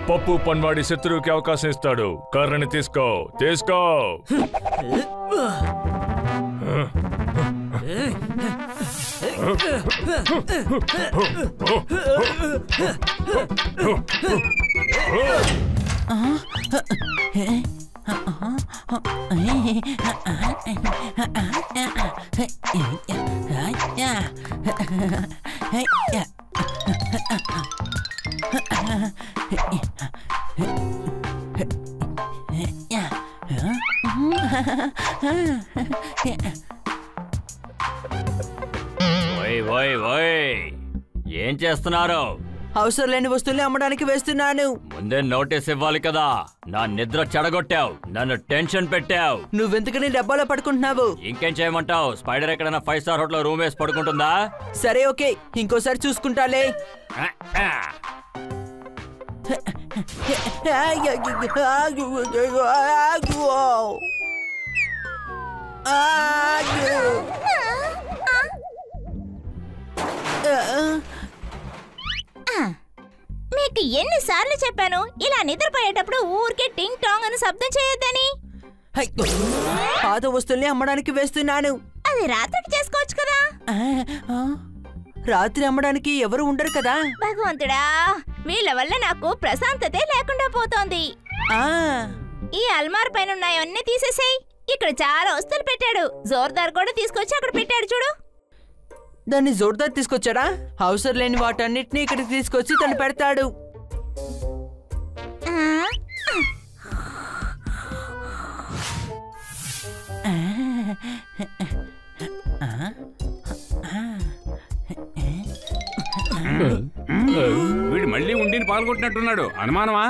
పప్పు పన్వాడి శత్రువుకి అవకాశం ఇస్తాడు. కర్రని తీసుకో. తీసుకో. ఏం చేస్తున్నారు? అవసరం లేని వస్తువుల్ని అమ్మడానికి వేస్తున్నాను. ముందే నోటీస్ ఇవ్వాలి కదా. నా నిద్ర చెడగొట్టావు, నన్ను టెన్షన్ పెట్టావు. నువ్వెందుకని డబ్బాలో పడుకుంటున్నావు? ఇంకేం చేయమంటావు? స్పైడర్ ఎక్కడైనా 5 స్టార్ హోటల్ రూమ్ వేసి పడుకుంటుందా? సరే ఓకే, ఇంకోసారి చూసుకుంటాలే. మీకు ఎన్నిసార్లు చెప్పాను ఇలా నిద్రపోయేటప్పుడు ఊరికే టింగ్ టాంగ్ అని శబ్దం చేయొద్దని? పాత వస్తువుల్ని అమ్మడానికి వేస్తున్నాను. అది రాత్రికి చేసుకోవచ్చు కదా. రాత్రి అమ్మడానికి ఎవరు ఉండరు కదా. భగవంతుడా, వీళ్ళ వల్ల నాకు ప్రశాంతతే లేకుండా పోతోంది. ఈ అల్మార్ పైన ఉన్నాయన్నీ తీసేసేయ్. ఇక్కడ చాలా వస్తువులు పెట్టాడు. జోర్దార్ కూడా తీసుకొచ్చి అక్కడ పెట్టాడు చూడు. దాన్ని జోర్దార్ తీసుకొచ్చాడా? అవసరం లేని వాటన్నిటిని ఇక్కడికి తీసుకొచ్చి తను పెడతాడు. వీడు మళ్ళీ ఉండిని పాల్గొంటున్నట్టున్నాడు. అనుమానమా?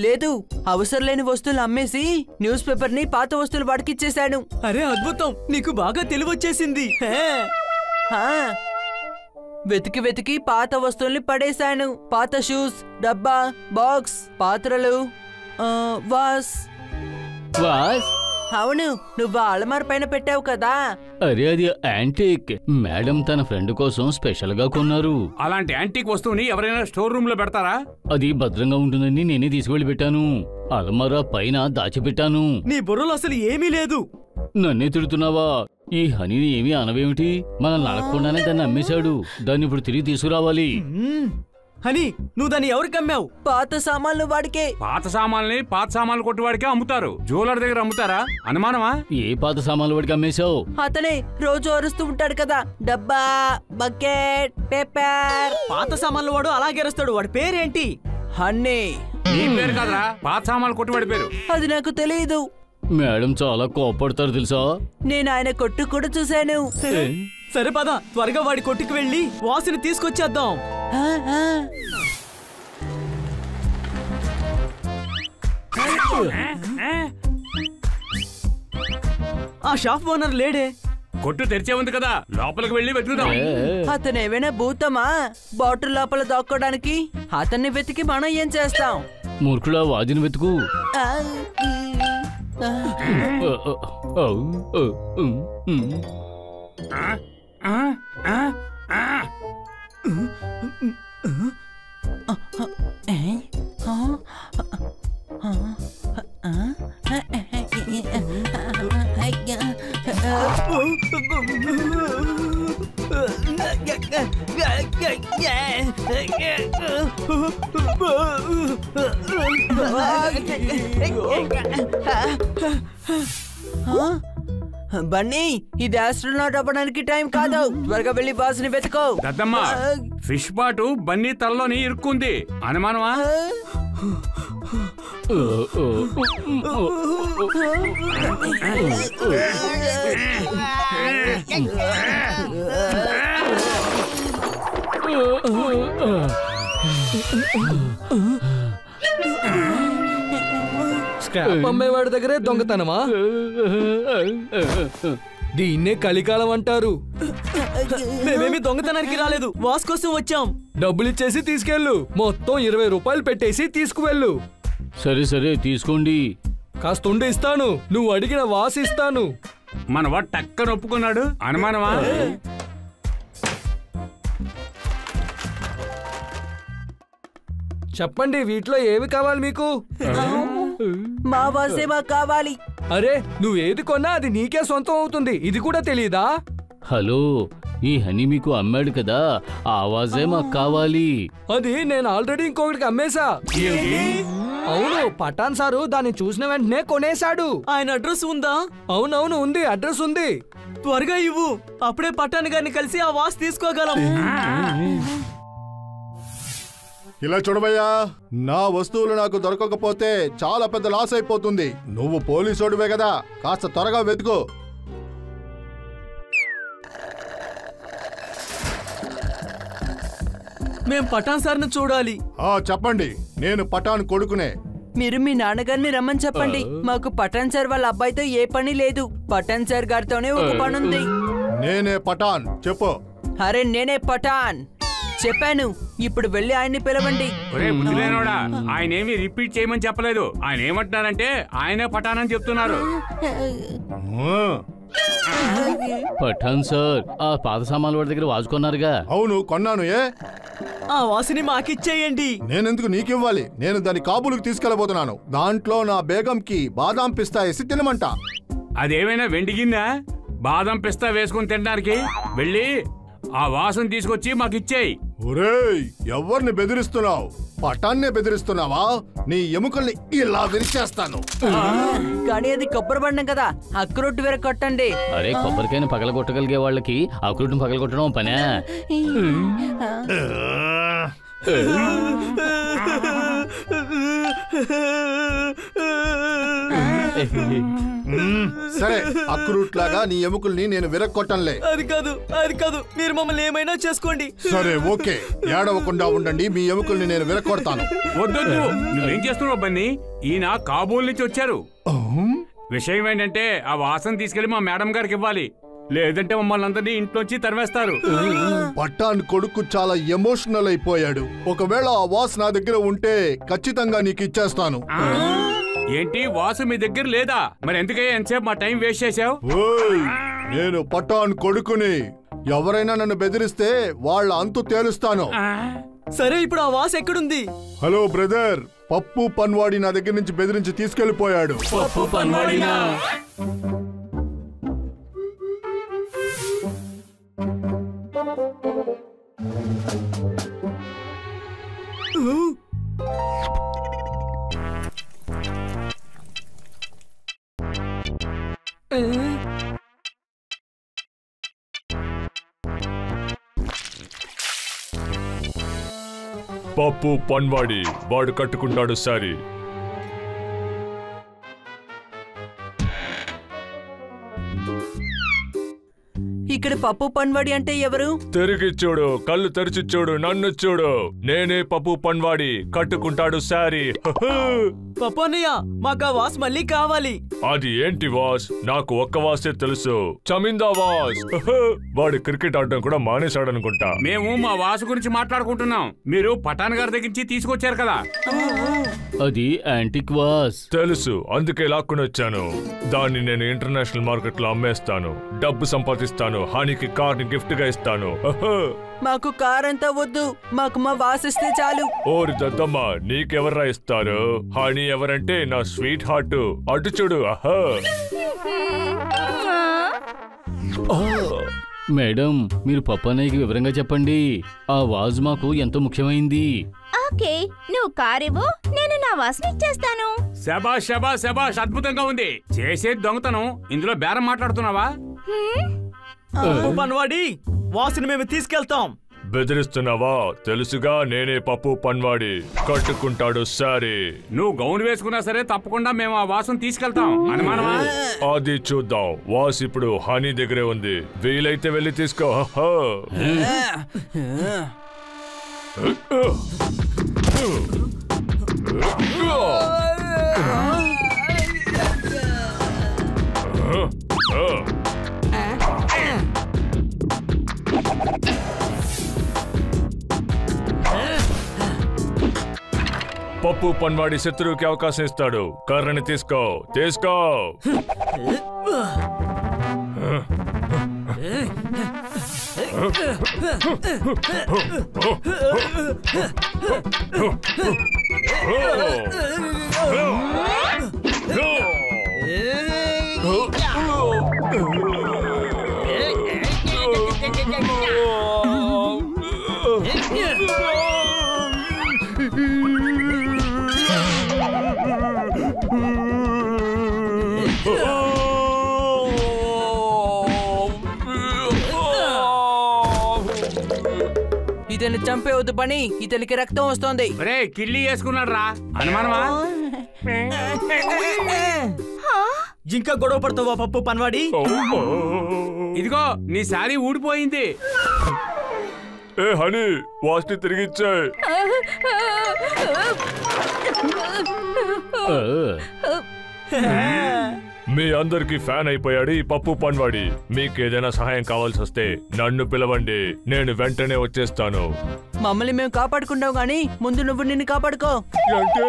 లేదు, అవసరం లేని వస్తువులు అమ్మేసి న్యూస్ పేపర్ ని పాత వస్తువులు వాడికి ఇచ్చేశాను. అరే అద్భుతం, నీకు బాగా తెలివొచ్చేసింది. వెతికి వెతికి పాత వస్తువుల్ని పడేశాను. పాత షూస్, డబ్బా, బాక్స్, పాత్రలు, వాస్. అవును, నువ్వు అలమార్ పైన పెట్టావు కదా. అరే అది యాంటిక్. మేడం తన ఫ్రెండ్ కోసం స్పెషల్ గా కొన్నారు. అలాంటి యాంటిక్ వస్తువుని ఎవరైనా స్టోర్ రూమ్ లో పెడతారా? అది భద్రంగా ఉంటుందని నేనే తీసుకువెళ్ళి పెట్టాను. అలమారా పైన దాచిపెట్టాను. నీ బుర్రలో అసలు ఏమీ లేదు. నన్నే తిడుతున్నావా? ఈ హనీని ఏమీ అనవేమిటి? మనల్ని అడగకుండానే దాన్ని అమ్మేశాడు. దాన్ని ఇప్పుడు తిరిగి తీసుకురావాలి. హనీ, నువ్వు దాన్ని ఎవరికి అమ్మావు? పాత సామాన్లు వాడికే. పాత సామాన్లని పాత సామాన్లు కొట్టువాడికే అమ్ముతారు. జ్యువెలర్ దగ్గర అమ్ముతారా? అనుమానమా? ఏ పాత సామాన్లు వాడికి అమ్మేశావు? అతనే రోజు అరుస్తూ ఉంటాడు కదా. డబ్బా, బకెట్, పేపర్. పాత సామాన్లు వాడు అలాగే అరుస్తాడు. వాడి పేరేంటి? హన్నీ. నీ పేరు కాదురా, పాత సామాన్లు కొట్టువాడి పేరు. అది నాకు తెలియదు. మేడం చాలా కోపడతారు తెలుసా? నేను ఆయన కొట్టు కూడా చూశాను. సరే పద, త్వరగా వాడి కొట్టుకు వెళ్ళి వాసుని తీసుకొచ్చేద్దాం. ఆ షాప్ ఓనర్ లేడే. కొట్టు తెరిచే ఉంది కదా, లోపలికి వెళ్ళి వెతుకుదాం. అతను ఏమైనా భూతమా? బాటిల్ లోపల దాక్కోడానికి? అతన్ని వెతికి మనం ఏం చేస్తాం? మూర్ఖుడా, వాజిని వెతుకు. బన్నీ, ఇది ఆస్ట్రోనాట్ అవ్వడానికి టైం కాదు. త్వరగా వెళ్ళి బాస్ని వెతుకో. దద్దమ్మ, ఫిష్ బాటు బన్నీ తలలోని ఇరుక్కుంది. అనుమానమా? స్క్రాప్ అమ్మేవాడి దగ్గరే దొంగతనమా? దీన్నే కలికాలం అంటారు. మేమేమి దొంగతనానికి రాలేదు, వాస్ కోసం వచ్చాం. డబ్బులిచ్చేసి తీసుకెళ్ళు. మొత్తం 20 రూపాయలు పెట్టేసి తీసుకువెళ్ళు. సరే సరే తీసుకోండి. కాస్తుండి ఇస్తాను. నువ్వు అడిగిన వాస్ ఇస్తాను. మనవాడు టక్కన ఒప్పుకున్నాడు. అనుమానమా? చెప్పండి, వీటిలో ఏవి కావాలి మీకు? మా వాసే మాకు కావాలి. అరే, నువ్వు ఏది కొన్నా అది నీకే సొంతం అవుతుంది. ఇది కూడా తెలీదా? హలో, ఈ హనీ మీకు అమ్మాడు కదా, ఆ ఆవాజే మాకు కావాలి. అది నేను ఆల్రెడీ ఇంకొకటికి అమ్మేశా. అవును, పఠాన్ సారు దాన్ని చూసిన వెంటనే కొనేశాడు. ఆయన అడ్రస్ ఉందా? అవునవును ఉంది, అడ్రస్ ఉంది. త్వరగా ఇవ్వు, అప్పుడే పట్టాన్ గారిని కలిసి ఆ వాస్ తీసుకోగలం. ఇలా చూడబయ్యా, నా వస్తువులు నాకు దొరకకపోతే చాలా పెద్ద లాస్ అయిపోతుంది. నువ్వు పోలీసోడివే కదా, కాస్త త్వరగా వెతుకు. మేం పఠాన్ సార్ని చూడాలి. చెప్పండి, నేను పఠాన్ కొడుకునే. మీరు మీ నాన్నగారిని రమ్మని చెప్పండి. మాకు పఠాన్ సార్ వాళ్ళ అబ్బాయితో ఏ పని లేదు. పఠాన్ సార్ గారితోనే ఒక పని ఉంది. నేనే పఠాన్, చెప్పు. అరే నేనే పఠాన్ చెప్పాను. ఇప్పుడు వెళ్ళి ఆయన్ని పిలవండి. ఆయన ఏమి రిపీట్ చేయమని చెప్పలేదు. ఆయన ఏమంటున్నారంటే ఆయనే పఠాన్ అని చెప్తున్నారు. పఠాన్ సార్, ఆ పాత సామాన్ల వాడి దగ్గర వాజుకున్నారుగా? అవును, కొన్నాను. ఆ వాసిని మాకిచ్చేయండి. నేనెందుకు నీకివ్వాలి? నేను దాని కాబూలుకి తీసుకెళ్లబోతున్నాను. దాంట్లో నా బేగంకి బాదాం పిస్తా వేసి తినమంట. అదేమైనా వెండిగిందా? బాదం పిస్తా వేసుకుని తినడానికి? వెళ్ళి ఆ వాసన తీసుకొచ్చి మాకిచ్చేయి. ఒరేయ్, ఎవరిని బెదిరిస్తున్నావు? పఠాన్నే బెదిరిస్తున్నావా? నీ ఎముకల్ని ఇలా విరిచేస్తాను. కానీ అది కొబ్బరి బండం కదా, అక్రోట్ విరగొట్టండి. అరే, కొబ్బరికాయని పగలగొట్టగలిగే వాళ్ళకి అక్రోట్ని పగలగొట్టడం పనే. సరే, అక్రూట్ లాగా నీ ఎముకల్ని నేను విరగొట్టంలే. అది కాదు, మీరు మమ్మల్ని ఏమైనా చేసుకోండి. సరే, ఓకే, ఏడవకుండా ఉండండి. మీ ఎముకల్ని నేను విరగొడతాను. వద్దొద్దు, నువ్వేం చేస్తున్నావు బన్నీ? ఈయన కాబూల్ నుంచి వచ్చారు. విషయం ఏంటంటే ఆ వాసన తీసుకెళ్లి మా మేడం గారికి ఇవ్వాలి, లేదంటే మమ్మల్ని అందరినీ ఇంట్లోంచి తరివేస్తారు. పఠాన్ కొడుకు చాలా ఎమోషనల్ అయిపోయాడు. ఒకవేళ ఆ వాస్ నా దగ్గర ఉంటే ఖచ్చితంగా నీకు ఇచ్చేస్తాను. ఏంటి, వాసు మీ దగ్గర లేదా? మరి ఎందుకయ్యా ఎంతసేపు మా టైం వేస్ట్ చేసావు? నేను పఠాన్ కొడుకుని. ఎవరైనా నన్ను బెదిరిస్తే వాళ్ళ అంతు తేలుస్తాను. సరే, ఇప్పుడు ఆ వాస్ ఎక్కడుంది? హలో బ్రదర్, పప్పు పన్వాడి నా దగ్గర నుంచి బెదిరించి తీసుకెళ్లిపోయాడు. పప్పు పన్వాడినా? పప్పు పన్వాడి, వాడు కట్టుకుంటాడు సారీ. ఇక్కడ పప్పు పన్వాడి అంటే ఎవరు? తిరిగి చూడు, కళ్ళు తెరిచి చూడు, నన్ను చూడు. నేనే పప్పు పన్వాడి, కట్టుకుంటాడు సారీ. పప్పు అన్నయ్య, మాకు ఆ వాస్ మళ్ళీ కావాలి. అది ఏంటి వాస్? నాకు ఒక్క వాసే తెలుసు, చమిందా వాస్. వాడు క్రికెట్ ఆడడం కూడా మానేశాడనుకుంటా. మేము మా వాసు గురించి మాట్లాడుకుంటున్నాం. మీరు పఠాన్ గారి దగ్గర నుంచి తీసుకొచ్చారు కదా. అది యాంటిక్ వాస్. తెలుసు, అందుకే లాక్కుని వచ్చాను. దాన్ని నేను ఇంటర్నేషనల్ మార్కెట్ లో అమ్మేస్తాను, డబ్బు సంపాదిస్తాను, హానికి కార్ ని గిఫ్ట్ గా ఇస్తాను. మాకు కార్ అంతా వద్దు, మాకు మా వాసిస్తే చాలు. ఓరి దద్దమ్మ, నీకెవర్రా ఇస్తారు? హాని ఎవరంటే నా స్వీట్ హార్ట్. అటు చూడు. మేడం, మీరు పప్పన్నయ్యకి వివరంగా చెప్పండి. ఆ వాజ్ మాకు ఎంతో ముఖ్యమైంది. ఓకే, నువ్వు కారివ్వు, నేను నా వాసన ఇచ్చేస్తాను. శబాష్ శబాష్ శబాష్, అద్భుతంగా ఉంది. చేసేది దొంగతనం, ఇందులో బేరం మాట్లాడుతున్నావా? పన్వాడి, వాసుని మేము తీసుకెళ్తాం. బెదిరిస్తున్నావా? తెలుసుగా, నేనే పప్పు పన్వాడి, కట్టుకుంటాడు సారీ. నువ్వు గౌన్ వేసుకున్నా సరే తప్పకుండా మేము ఆ వాసుని తీసుకెళ్తాం. అనుమానమా? అది చూద్దాం. వాస్ ఇప్పుడు హనీ దగ్గరే ఉంది, వీలైతే వెళ్ళి తీసుకో. పప్పు పన్వాడి శత్రువుకి అవకాశం ఇస్తాడు. కర్రని తీసుకో. ఇతన్ని చంపేవద్దు పని, ఇతనికి రక్తం వస్తోంది. కిల్లి వేసుకున్నాడు రా, అనుమానమా? ఇంకా గొడవ పడతావా పప్పు పన్వాడి? ఇదిగో నీ సారీ ఊడిపోయింది. ఏ హనీ, వాచ్ని తిరిగిచ్చాయి. మీ అందరికి ఫ్యాన్ అయిపోయాడు ఈ పప్పు పన్వాడి. మీకేదైనా సహాయం కావాల్సి వస్తే నన్ను పిలవండి, నేను వెంటనే వచ్చేస్తాను. మమ్మల్ని మేము కాపాడుకుంటాం గానీ ముందు నువ్వు నిన్ను కాపాడుకో. అంటే